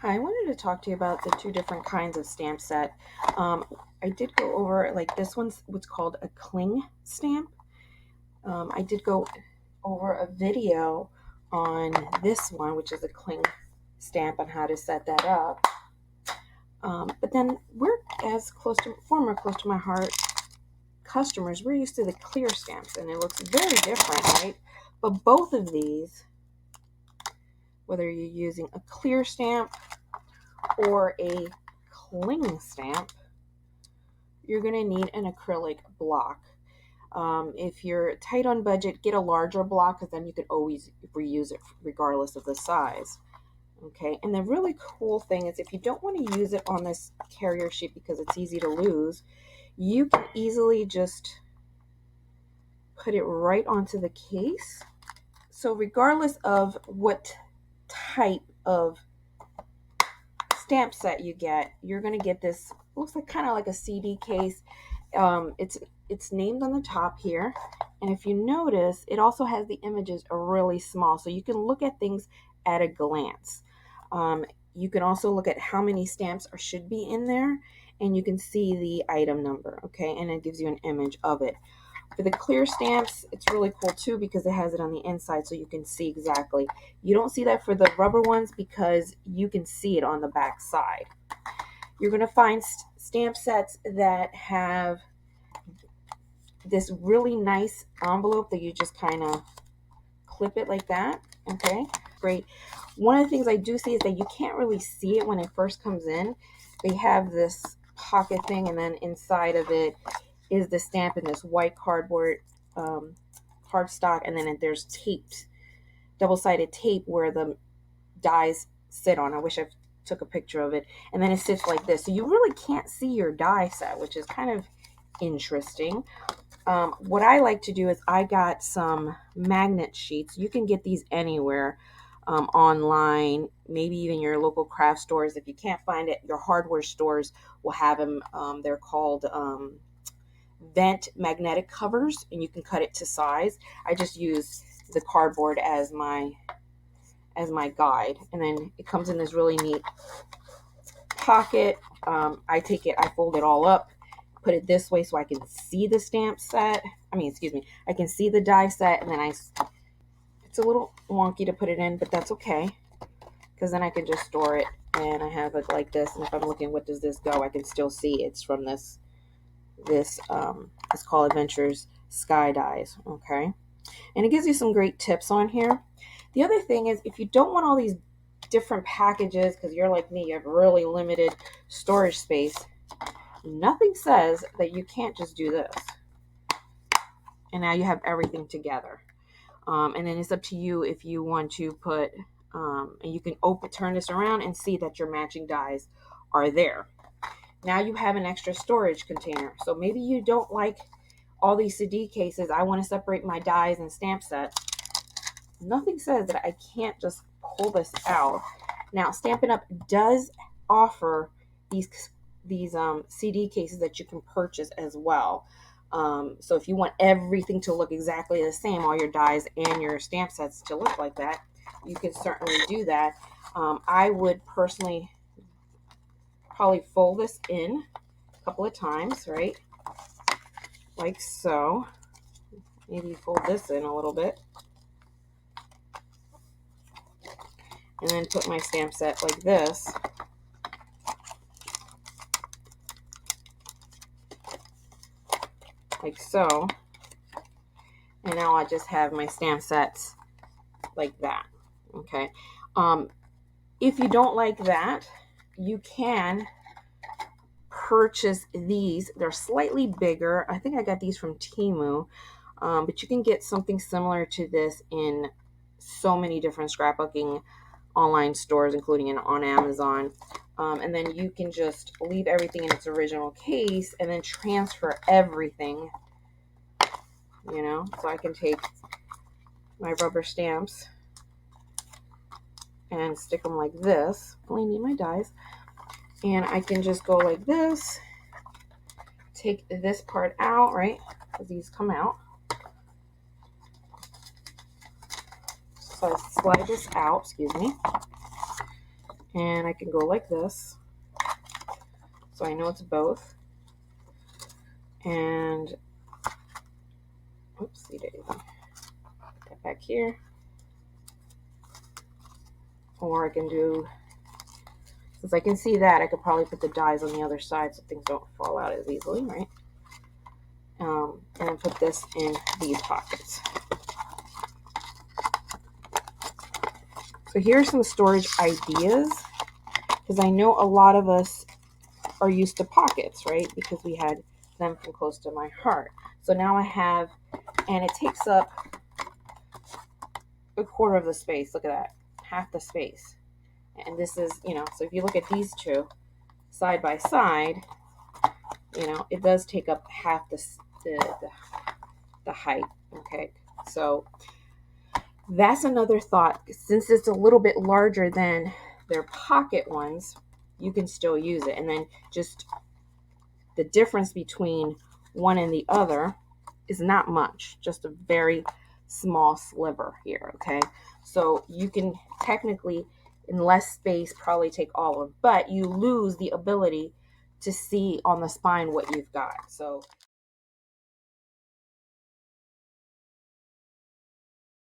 Hi, I wanted to talk to you about the two different kinds of stamp set. Um, I did go over, like, this one's what's called a cling stamp. I did go over a video on this one, which is a cling stamp, on how to set that up. But then we're as former close to my heart customers, we're used to the clear stamps, and it looks very different, right? But both of these, whether you're using a clear stamp or a cling stamp, you're going to need an acrylic block. If you're tight on budget, get a larger block, because then you can always reuse it regardless of the size. Okay, and the really cool thing is, if you don't want to use it on this carrier sheet because it's easy to lose, you can easily just put it right onto the case. So regardless of what type of stamp set you get, you're going to get this, looks like kind of like a CD case. It's named on the top here, and if you notice, it also has the images are really small, so you can look at things at a glance. You can also look at how many stamps should be in there, and you can see the item number, okay, and it gives you an image of it. For the clear stamps, it's really cool too, because it has it on the inside so you can see exactly. You don't see that for the rubber ones because you can see it on the back side. You're going to find stamp sets that have this really nice envelope that you just kind of clip it like that. Okay, great. One of the things I do see is that you can't really see it when it first comes in. They have this pocket thing, and then inside of it is the stamp in this white cardboard cardstock, and then there's taped, double-sided tape where the dies sit on. I wish I took a picture of it. And then it sits like this, so you really can't see your die set, which is kind of interesting. What I like to do is, I got some magnet sheets. You can get these anywhere, online, maybe even your local craft stores. If you can't find it, your hardware stores will have them. They're called vent magnetic covers, and you can cut it to size. I just use the cardboard as my guide, and then it comes in this really neat pocket. I fold it all up, put it this way so I can see the stamp set. I can see the die set, and then it's a little wonky to put it in, but that's okay, because then I can just store it, and I have it like this, and if I'm looking, what does this go, I can still see it's from this it's called Adventures Sky Dies. Okay, and it gives you some great tips on here. The other thing is, if you don't want all these different packages, because you're like me, you have really limited storage space, nothing says that you can't just do this, and now you have everything together. And then it's up to you if you want to put, and you can turn this around and see that your matching dies are there. Now you have an extra storage container. So maybe you don't like all these CD cases. I want to separate my dies and stamp sets. Nothing says that I can't just pull this out. Now, Stampin' Up! Does offer these CD cases that you can purchase as well. So if you want everything to look exactly the same, all your dies and your stamp sets to look like that, you can certainly do that. I would personally probably fold this in a couple of times, right? Like so. Maybe fold this in a little bit. And then put my stamp set like this. Like so. And now I just have my stamp sets like that. Okay. If you don't like that, you can purchase these. They're slightly bigger. I think I got these from Temu. But you can get something similar to this in so many different scrapbooking online stores, including on Amazon. And then you can just leave everything in its original case and then transfer everything, So I can take my rubber stamps and stick them like this. I only need my dies. And I can just go like this, take this part out, right? Because these come out. So I slide this out, excuse me. And I can go like this, so I know it's both. And oopsie daisy, put that back here. Or I can do, since I can see that, I could probably put the dies on the other side so things don't fall out as easily, right? And put this in these pockets. So here's some storage ideas, because I know a lot of us are used to pockets, right? Because we had them from Close to My Heart. So now I have, and it takes up a quarter of the space. Look at that, half the space. And this is, you know, so if you look at these two side by side, you know, it does take up half the height. Okay, so that's another thought. Since it's a little bit larger than their pocket ones, you can still use it. And then just the difference between one and the other is not much, just a very small sliver here. Okay, so you can technically, in less space, probably take all of them, but you lose the ability to see on the spine what you've got. So